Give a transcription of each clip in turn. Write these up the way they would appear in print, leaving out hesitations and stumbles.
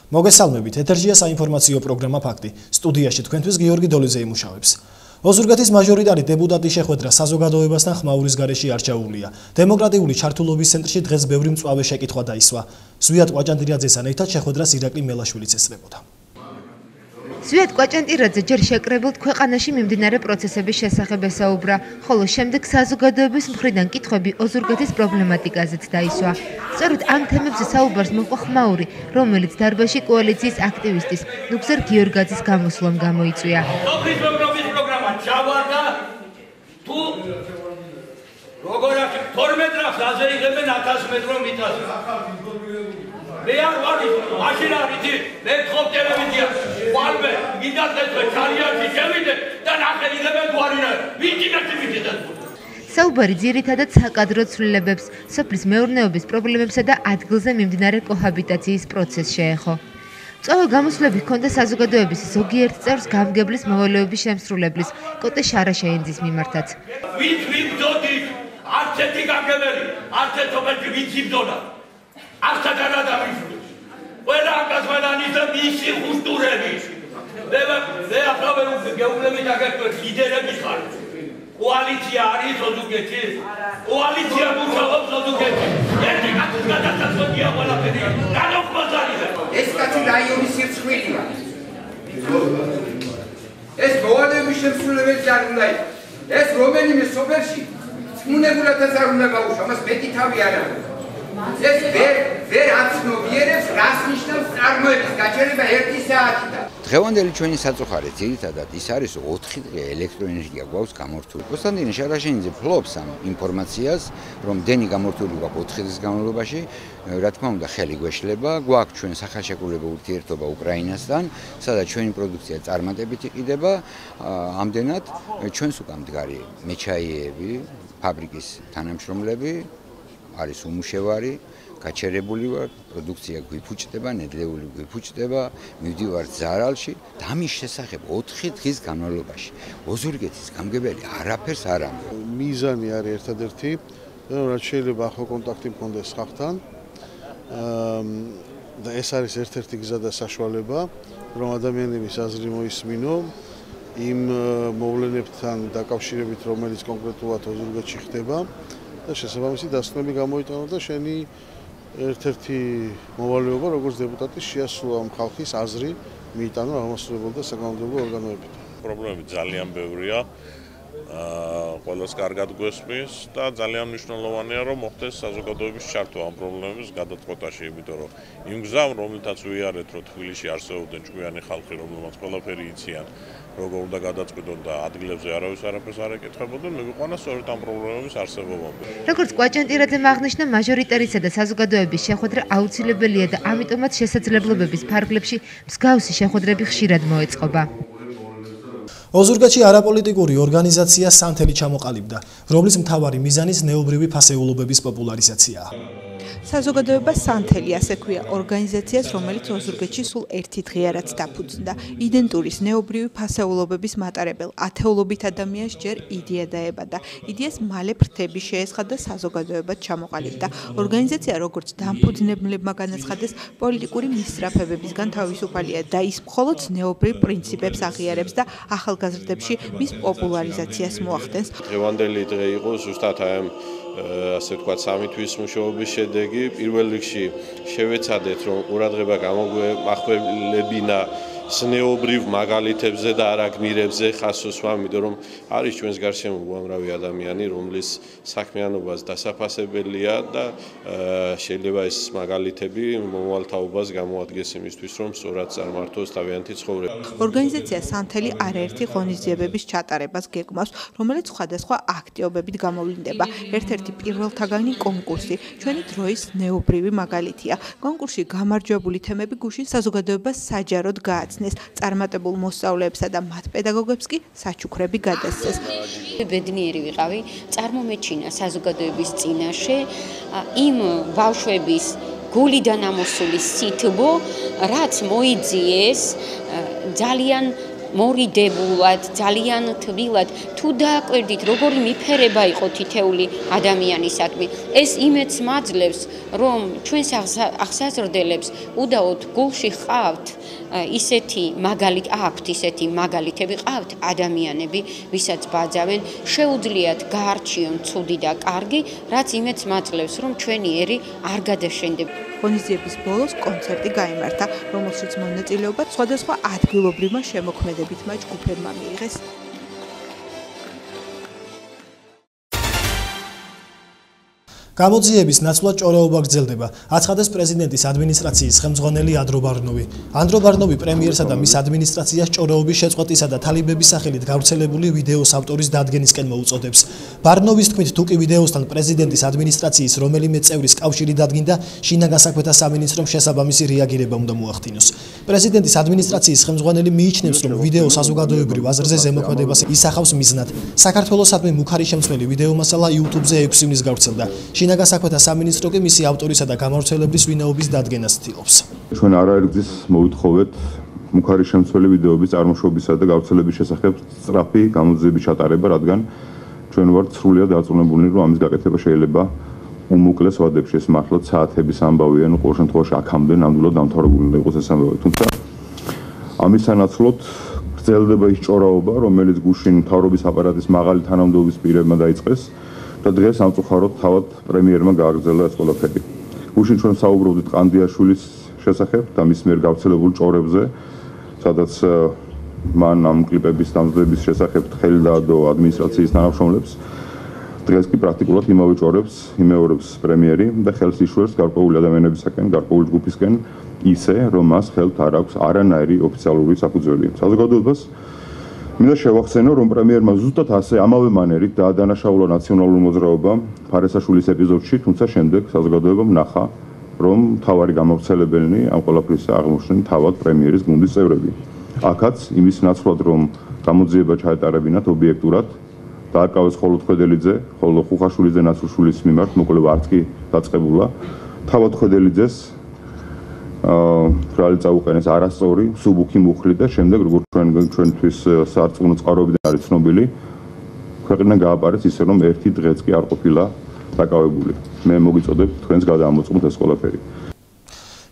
მოგესალმებით, ეთერშია საინფორმაციო პროგრამა ფაქტი. სტუდიაში თქვენთვის გიორგი დოლიძე იმუშავებს. ოზურგეთის მაჟორიტარი დეპუტატი შეხვედრა საზოგადოებასთან ხმაურის გარეშე არჩეულია. დემოკრატიული ჩართულობის ცენტრში დღეს ბევრი მწვავე შეკითხვა დაისვა. ზვიად კვაჭანტირაძესთან ერთად შეხვედრას ირაკლი მელაშვილიც ესწრებოდა. ზვიად კვაჭანტირაძე ჯერ შეკრებილ ქვეყანაში მიმდინარე პროცესების შესახებ ესაუბრა, ხოლო შემდეგ საზოგადოების მხრიდან კითხვები ოზურგეთის პრობლემატიკაზეც დაისვა. სწორედ ამ თემებზე საუბარს მოყვა ხმაური, რომელიც დარბაზში კოალიციის აქტივისტის ნუგზარ გიორგაძის გამოსვლამ გამოიწვია. ჩავარდა თუ როგორ აქ 12 დრახს აზე იღებენ 1000 მეტრო მიტას. მე არ ვარ მაშინ არიცი მე ხომ ტელევიზია ვარბე მიდაგეთვე ჩალიანში შევიდე და ნახე იღებენ თუ არინა ვიცი მიდეთ. საუბარი ძირითადად საკადრო ცვლილებებს, სოფლის მეურნეობის პრობლემებსა და ადგილზე მიმდინარე კოჰაბიტაციის პროცესს შეეხო. წავე გამოსვლები ჰქონდა საზოგადოების ზოგიერთ წევრს გამგებლის მოვალეობის შემსრულებლის კოტე შარაშეინძის მიმართაც. ვინც ვიბრძოდით, არც ერთი გამგებელი, არც ერთ ოფერში ვინც იბრძოდა. ახლა გადადამიშვილეს. ყველა აკაზმანანის და მისი ხუსტურები. მე ახლა ვერ გეუბნები დაგეკვირთ ლიდერების ხარ. კოალიცია არის ოზურგეთი. კოალიცია მუშაობს ოზურგეთი. ერთი კაცის გადასაწყვეტია ყველაფერი. გადახვმაზარია. ეს კაცი რაიონის სირცხვილია. ეს მოვალეობის შემსრულებელი არ უნდა იყოს. ეს რომელიმე სოფელში წმუნებულადაც არ უნდა გაუშვა, მას მეტი თავი არ აქვს. ეს ვერ აცნობიერებს, რას ნიშნავს წარმოების გაჩერება 1 საათიდან. დღევანდელი ჩვენი საწუხარით ძირითადად ის არის 4 დღე ელექტროენერგია გვაქვს გამორთული. კონსტანტინე შარაშეინძე ფლობს ამ ინფორმაციას, რომ დენი გამორთული გვაქვს 4 დღის განმავლობაში, რა თქმა უნდა ხელი გვეშლება, გვაქვს ჩვენ სახელშეკრულება ურთიერთობა უკრაინასთან, სადაც ჩვენი პროდუქცია წარმატებით იყიდება, ამდენად ჩვენს უკან მდგარი მეჩაიეები, ფაბრიკის თანამშრომლები არის უმუშევარი, გაჩერებული ვარ, პროდუქცია გვიფუჭდება, ნედლეული გვიფუჭდება, მივდივართ ზარალში და ამის შესახებ 4 დღის განმავლობაში ოზურგეთის გამგებელი არაფერს არ ამბობს. მიზანი არის ერთადერთი, რაც შეიძლება ახლა კონტაქტი მქონდეს ხალხთან და ეს არის ერთ-ერთი გზა და საშუალება, რომ ადამიანების აზრი მოისმინო იმ მოვლენებთან დაკავშირებით, რომელიც კონკრეტულად ოზურგეთში ხდება. და შესაბამისი დასკვნები გამოიტანო და შენი ერთ-ერთი მოვალეობა როგორც დეპუტატის შეასრულა ამ ხალხის აზრი მიიტანო აღმასრულებელ და საკანონმდებლო ორგანოებთან. პრობლემები ძალიან ბევრია. ყველას კარგად გვესმის და ძალიან მნიშვნელოვანია რომ მოხდეს საზოგადოების ჩართვა ამ პრობლემების გადაწყვეტაში, იმიტომ რომ იმ გზამ რომელთაც ვიარეთ რომ თბილისში არსებობდნენ ჭკვიანი ხალხი, რომელმაც ყველაფერი იციან, როგორ უნდა გადაწყვეტონ და ადგილებზე არავის არაფერს არ ეკითხებოდნენ, მივიყვანა სწორედ ამ პრობლემების არსებობამდე. როგორც კვაჭანტირაძემ აღნიშნა, მაჟორიტარისა და საზოგადოების შეხვედრა აუცილებელია და ამიტომაც შესაძლებლობების ფარგლებში მსგავსი შეხვედრები ხშირად მოეწყობა. ოზურგეთში არაპოლიტიკური ორგანიზაცია სანთელი ჩამოყალიბდა, რომლის მთავარი მიზანი ზნეობრივი ფასეულობების პოპულარიზაციაა. საზოგადოება სანთელი, ასე ქვია ორგანიზაციას, რომელიც ოზურგეთში სულ 1 დღეარაც დაფუძნდა. იდენტური ზნეობრივი ფასეულობების მატარებელ 10-ობით ადამიანს ჯერ იდეა დაებადა. იდეას მალე ფრთები შეესხა და საზოგადოებად ჩამოყალიბდა. ორგანიზაცია როგორც დამფუძნებლებმა განაცხადეს, პოლიტიკური მისწრაფებებისგან თავისუფალია და ის მხოლოდ ზნეობრივ პრინციპებს აღიარებს და ახალგაზრდებში მის პოპულარიზაციას მოახდენს. დღევანდელი დღე იყო ზუსტად ამ ასე ვთქვათ, 3 თვის მუშაობის შედეგი. პირველ რიგში შევეცადეთ, რომ ყურადღება გამოვახველებინა ზნეობრივ მაგალითებზე და არა გმირებზე ხასოსვა, იმიტომ რომ არის ჩვენს გარშემო უამრავი ადამიანი, რომლის საქმიანობას დასაფასებელია და შეიძლება ეს მაგალითები მომავალთაობას გამოადგეს იმისთვის, რომ სწორად წარმართოს თავიანთი ცხოვრება. ორგანიზაცია სანთელი არაერთი ღონისძიებების ჩატარებას გეგმავს, რომელიც სხვადასხვა აქტივობებით გამოვლინდება. ერთ-ერთი პირველთაგანი კონკურსი ჩვენი დროის ზნეობრივი მაგალითია. კონკურსში გამარჯვებული თემები გუშინ საზოგადოებას საჯაროდ გააცნეს. წარმატებულ მოსწავლეებსა და მათ პედაგოგებს კი საჩუქრები გადასცეს. ბედნიერი ვიყავი, წარმომეჩინა საზოგადოების წინაშე იმ ბავშვების გულიდან ამოსული სითბო, რაც მოიძიეს ძალიან მორიდებულად, ძალიან თბილად თუ დააკვირდით, როგორი მიფერება იყო თითეული ადამიანისადმი. ეს იმედს მაძლევს, რომ ჩვენს აღსაზრდელებს უდაოდ გულში ყავთ ისეთი მაგალითები ყავთ ადამიანები, ვისაც ბაძავენ, შეუძლიათ გაარჩიონ ცუდი და კარგი, რაც იმედს მაძლევს, რომ ჩვენი ერი არ გადაშენდება. ღონისძიების ბოლოს კონცერტი გაიმართა, რომელშიც მონაწილეობა სხვადასხვა ადგილობრივმა შემოქმედებითმა ჯგუფებმა მიიღეს. გამოძიების ნაცვლად ჭორაობა გრძელდება. აცხადეს პრეზიდენტის ადმინისტრაციის ხელმძღვანელი ანდრო ბარნოვი. ანდრო ბარნოვი პრემიერსა და მის ადმინისტრაციას ჭორაობის შეწყვეტისა და თალიბების სახელით გავრცელებული ვიდეოს ავტორის დადგენისკენ მოუწოდებს. ბარნოვის თქმით, თუ კი ვიდეოსთან პრეზიდენტის ადმინისტრაციის რომელიმე წევრის კავშირი დადგინდა, შინაგან საქმეთა სამინისტრომ შესაბამისი რეაგირება უნდა მოახდინოს. პრეზიდენტის ადმინისტრაციის ხელმძღვანელი მიიჩნევს, რომ ვიდეო საზოგადოებრივ აზრზე ზემოქმედებას ისახავს მიზნად. საქართველოსადმი მუქარი შემცველი ვიდეო მასალა YouTube-ზე 6 ივნის გავრცელდა. შინაგან საქმეთა სამინისტრო კი მისი ავტორისა და გამავრცელებლის ვინაობის დადგენას ცდილობს. ჩვენ არაერთგზის მოვითხოვეთ მუქარი შემცველი ვიდეოების წარმოშობისა და გავრცელების შესახებ სწრაფი გამოძიების ჩატარება, რადგან ჩვენ ვართ სრულიად დარწმუნებულნი, რომ ამის გაკეთება შეიძლება უმოკლეს ვადებში, ეს მართლაც საათების ამბავია, ყოველ შემთხვევაში აქამდე ნამდვილად დამთავრებული უნდა იყოს ეს ამბავი. თუმცა ამის სანაცვლოდ გრძელდება ის ჭორაობა, რომელიც გუშინ მთავრობის აპარატის მაღალი თანამდებობის პირებმა დაიწყეს. და დღეს სამწუხაროდ თავად პრემიერმა გააგრძელა ეს ყველაფერი. გუშინ ჩვენ საუბრობდით ყანდიაშვილის შესახებ და მის მიერ გავრცელებულ ჭორებზე, სადაც მან ამ კლიპების დამზადების შესახებ ხელი დაადო ადმინისტრაციის თანამშრომლებს. დღეს კი პრაქტიკულად იმავე ჭორებს იმეორებს პრემიერი და ხელს იშლებს გარკვეული ადამიანებისაკენ, გარკვეული ჯგუფისკენ, ისე რომ მას ხელთ არ აქვს არანაირი ოფიციალური საფუძველი. საზოგადოებას მინდა შევახსენო, რომ პრემიერმა ზუსტად ასე ამავე მანერით დაადანაშაულა ნაციონალური მოძრაობა ფარესაშვილის ეპიზოდში, თუმცა შემდეგ საზოგადოებამ ნახა, რომ მთავარი გამავრცელებელნი ამ ყველაფრისა აღმოჩნდნენ თავად პრემიერის გუნდის წევრები. აქაც იმის ნაცვლად, რომ გამოძიება ჩაეტარებინათ ობიექტურად, დააკავეს ხოლო ხვედელიძე, ხოლო ხუხაშვილიძე ნაცრუშვილის მიმართ, მოკლედ არც კი დაწყებულა, თავად ხვედელიძეს რალი წაუყენეს არასწორი, სუბუქი მუხლი და შემდეგ როგორც ჩვენთვის სარწმუნო წყაროებიდან არის ცნობილი, ქვეყნა გააპარეს ისე რომ ერთი დღეც კი არ ყოფილა დაკავებული. მე მოგიწოდებთ თქვენს გადაამოწმოთ ეს ყველაფერი.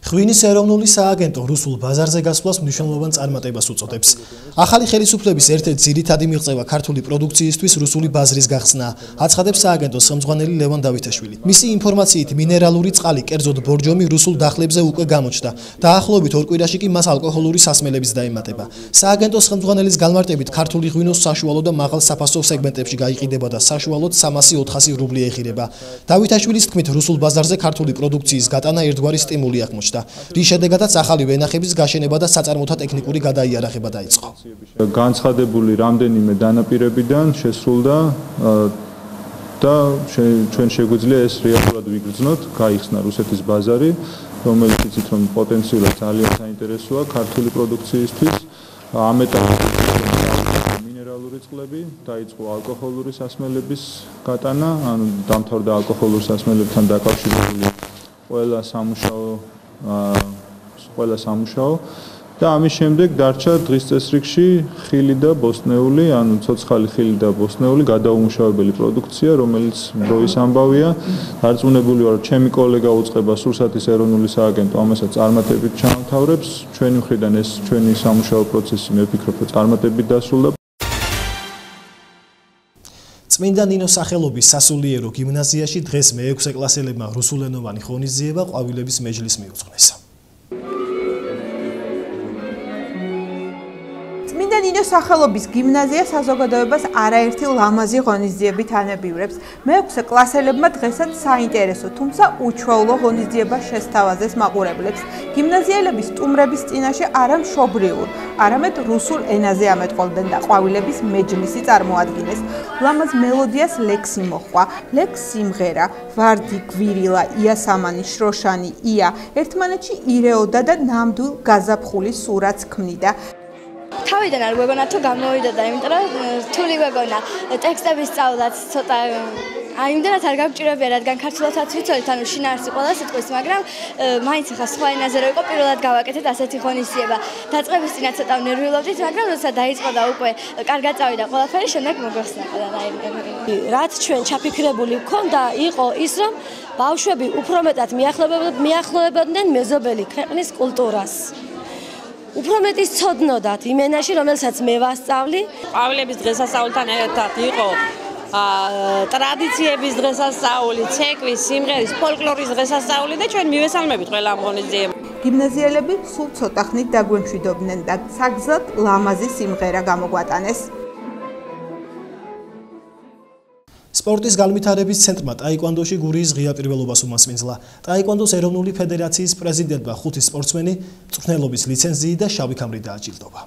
ღვინის ეროვნული სააგენტო რუსულ ბაზარზე გასვლას მნიშვნელოვან წარმატებას უწოდებს. ახალი ხელისუფლების ერთ-ერთი ძირითადი მიღწევა ქართული პროდუქციისთვის რუსული ბაზრის გახსნა, აცხადებს სააგენტოს ხელმძღვანელი ლევან დავითაშვილი. მისი ინფორმაციით, მინერალური წყალი, კერძოდ ბორჯომი რუსულ დახლებზე უკვე გამოჩნდა. დაახლოებით 2 კვირაში კი მას ალკოჰოლური სასმელებიც დაემატება. სააგენტოს ხელმძღვანელის განმარტებით, ქართული ღვინოს საშუალო და მაღალ საფასო სეგმენტებში გაიყიდება და საშუალოდ 300-400 რუბლი ეღირება. დავითაშვილის თქმით, რუსულ ბაზარზე ქართული პროდუქციის გატანა ერთგვარი სტიმული აღმოჩნდა. რის შედეგადაც ახალი ვენახების გაშენება და საწარმოთა ტექნიკური გადაიარაღება დაიწყო. განცხადებული რამდენიმე დანაპირებიდან შესრულდა და ჩვენ შეგვიძლია ეს რეალურად ვიგრძნოთ, გაიხსნა რუსეთის ბაზარი, რომელიც იცით რომ პოტენციურად ძალიან საინტერესოა ქართული პროდუქციისთვის. ამ ეტაპზე მინერალური წყლები, დაიწყო ალკოჰოლური სასმელების გატანა, ანუ დამთავრდა ალკოჰოლურ სასმელებთან დაკავშირებული ყველა სამუშაო და ამის შემდეგ დარჩა დღის წესრიგში ხილი და ბოსტნეული, ანუ ცოცხალი ხილი და ბოსტნეული გადაუმუშავებელი პროდუქცია, რომელიც დროის ამბავია. დარწმუნებული ვარ, ჩემი კოლეგა უწყება სურსათის ეროვნული სააგენტო ამასაც წარმატებით ჩამთავრებს. ჩვენი მხრიდან ეს ჩვენი სამუშაო პროცესი მე ვფიქრობ, რომ წარმატებით დასრულდა. წმინდა ნინოს სახელობის სასულიერო გიმნაზიაში დღეს მე-6 კლასელებმა რუსულენოვანი ღონისძიება ყვავილების მეჯლისს მიუძღვნეს. წმინდა ნინოს სახელობის გიმნაზია საზოგადოებას არაერთი ლამაზი ღონისძიებით ანებივრებს. მე-6 კლასელებმა დღესაც საინტერესო, თუმცა უჩვეულო ღონისძიება შესთავაზეს მაყურებლებს. გიმნაზიელების სტუმრების წინაშე არა მშობლიურ, არამედ რუსულ ენაზე ამეტყველდნენ და ყვავილების მეჯლისი წარმოადგინეს. ლამაზ მელოდიას ლექსი მოჰყვა, ლექს სიმღერა, ვარდი, გვირილა, იასამანი, შროშანი, ია, ერთმანეთში ირეოდა და ნამდვილ გაზაფხულის სურათს ქმნიდა. თავიდან არ გვეგონა თუ გამოვიდოდა, იმიტომ რომ რთული გვეგონა ტექსტების სწავლაც ცოტა აი იმდენად არ გამჭირებია, რადგან ქართულადაც ვიცოდით, ანუ შინაარსი ყველა სიტყვის, მაგრამ მაინც ახლა სხვა ენაზე რო იყო, პირველად გავაკეთეთ ასეთი ღონისძიება. დაწყების წინაც ცოტა ნერვიულობდით, მაგრამ როცა დაიწყო და უკვე კარგად წავიდა ყველაფერი, შემდეგ მოგვეხსნა ყველანაირი. რაც ჩვენ ჩაფიქრებული გქონდა, იყო ის, რომ ბავშვები უფრო მეტად მიახლოებოდნენ მეზობელი ქვეყნის კულტურას. უფრო მეტი ცოდნოდათ იმ ენაში, რომელსაც მე ვასწავლი. ყვავილების დღესასწაულთან ერთად იყო ტრადიციების დღესასწაული, ცეკვის, სიმღერის, ფოლკლორის დღესასწაული და ჩვენ მივესალმებით ყველა ამ ღონისძიებას. გიმნაზიელები სულ ცოტა ხნით დაგვემშვიდობდნენ და საგზად ლამაზი სიმღერა გამოგვატანეს. სპორტის განვითარების ცენტრმა ტაიკვანდოში გურიის ღია პირველობას უმასპინძლა. ტაიკვანდოს ეროვნული ფედერაციის პრეზიდენტმა 5 სპორტსმენი მწვრთნელობის ლიცენზიით და შავი ქამრით დააჯილდოვა.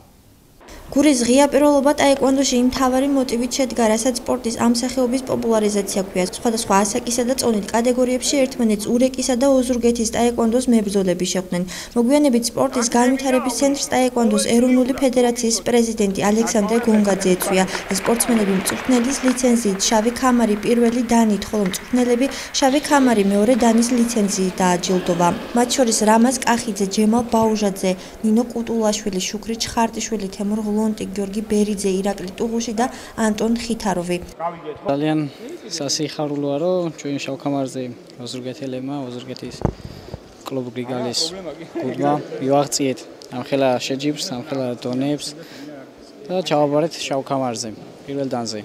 გურიის ღია პირველობა ტაიკვანდოში იმ მთავარი მოტივით შედგა, რასაც სპორტის ამ სახეობის პოპულარიზაცია ჰქვია. სხვადასხვა ასაკისა და წონით კატეგორიებში ერთმანეთს ურეკისა და ოზურგეთის ტაიკვანდოს მებრძოლები შეხვდნენ. მოგვიანებით სპორტის განვითარების ცენტრს ტაიკვანდოს ეროვნული ფედერაციის პრეზიდენტი ალექსანდრე გონგაძე ეწვია. სპორტსმენები მწვრთნელის ლიცენზიით შავი ქამარი პირველი დანით, ხოლო მწვრთნელები შავი ქამარი მეორე დანის ლიცენზიით დააჯილდოვა. მათ შორის რამაზ კახიძე, ჯემალ ბაუჟაძე, ნინო კუტულაშვილი, შუქრი ჩხარტიშვილი, თემურ ლონტი, გიორგი ბერიძე, ირაკლი ტუღუში და ანტონ ხითაროვი. ძალიან სასიხარულოა, რომ ჩვენ შავქამარზე ოზურგეთელებმა, ოზურგეთის კლუბ გრიგალის გუნდმა მივაღწიეთ ამხელა შეჯიბრს, ამხელა დონეებს და ჩავაბარეთ შავქამარზე, პირველ დანზე.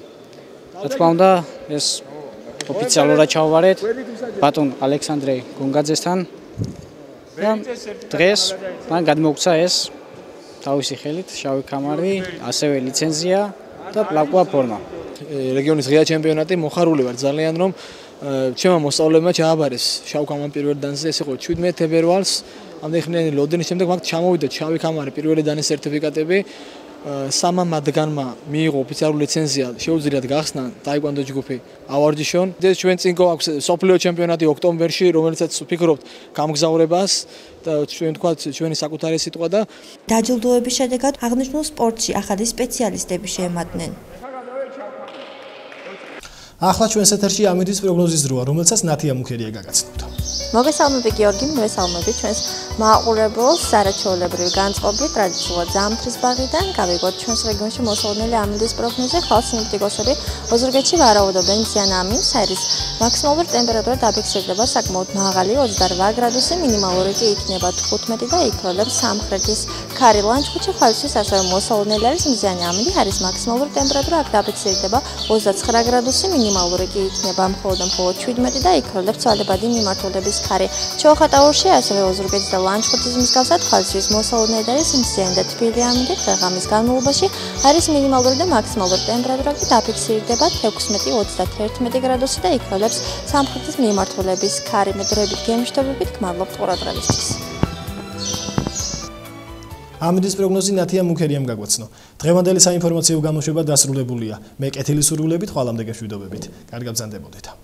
რა თქმა უნდა, ეს ოფიციალურად ჩავაბარეთ ბატონ ალექსანდრე გონგაძესთან და დღეს მან გადმოგცა ეს თავისი ხელით შავი ქამარი, ასევე ლიცენზია და პლაკვა ფორმა. რეგიონის ღია ჩემპიონატი მოხარული ვარ ძალიან, რომ ჩემმა მოსწავლეებმა ჩააბარეს შავ ქამარი პირველ დანზე, ეს იყო 17 თებერვალს. ამდენხნიანი ლოდენის შემდეგ მაგ ჩამოვიდა შავი ქამარი პირველი დანის სერტიფიკატები. სამმა მათგანმა მიიღო ოფიციალური ლიცენზია, შეუძლიათ გახსნა ტაიკვანდო ჯგუფი ავარჯიშონ. ეს ჩვენ წინ გვაქვს სოფლიო ჩემპიონატი ოქტომბერში, რომელიცაც ვფიქრობთ გამგზავრებას და ჩვენ თქვათ ჩვენი საკუთარი სიტყვა და დაჯილდოების შედეგად აღნიშნულ სპორტში ახალი სპეციალისტები შეემატნენ. ახლა ჩვენს ეთერში ამინდის პროგნოზის დროა, რომელსაც ნათია მუქერია გაგაცნობდა. მოგესალმები გიორგი, მივესალმები ჩვენს მაყურებელს სარაჩვეულებრივი განწყობი ტრადიციულად ზამთრის ბაღიდან. გავიგოთ ჩვენს რეგიონში მოსალოდნელი ამინდის პროგნოზი, ხვალ სინოპტიკოსები ოზურგეთში ვარაუდობენ მზიან ამინდს, აირის მაქსიმალური ტემპერატურა დაფიქსირდება საკმაოდ მაღალი 28 გრადუსი, მინიმალური კი იქნება 15 და იქროლებს სამხრეთის ქარი ლანჩხუთში. ხვალისთვის ასევე მოსალოდნელი არის მზიანი ამინდი, აირის მაქსიმალური ტემპერატურა აქ დაფიქსირდება 29 გრადუსი, მინიმალური კი იქნება მხოლოდ 17 და იქროლებს ცვალებადი მიმართულების ქარი. ჩოხატაურში ასევე ოზურგეთის და ლანჩხუთის მსგავსად ხვალისთვის მოსალოდნელი არის მზიანი და თბილი ამინდი. დღე-ღამის განმავლობაში არის მინიმალური და მაქსიმალური ტემპერატურა კი დაფიქსირდება 16-31 გრადუსი და იქროლებს სამხრეთის მიმართულების ქარი. მედრებით გემშვიდობებით გმადლობთ ყურადღებისთვის. ამინდის პროგნოზი ნათია მუქერიამ გაგვაცნო. დღევანდელი საინფორმაციო გამოშვება დასრულებულია. მე კეთილი სურვილებით ხვალამდე გეშვიდობებით. კარგად ბრძანდებოდეთ.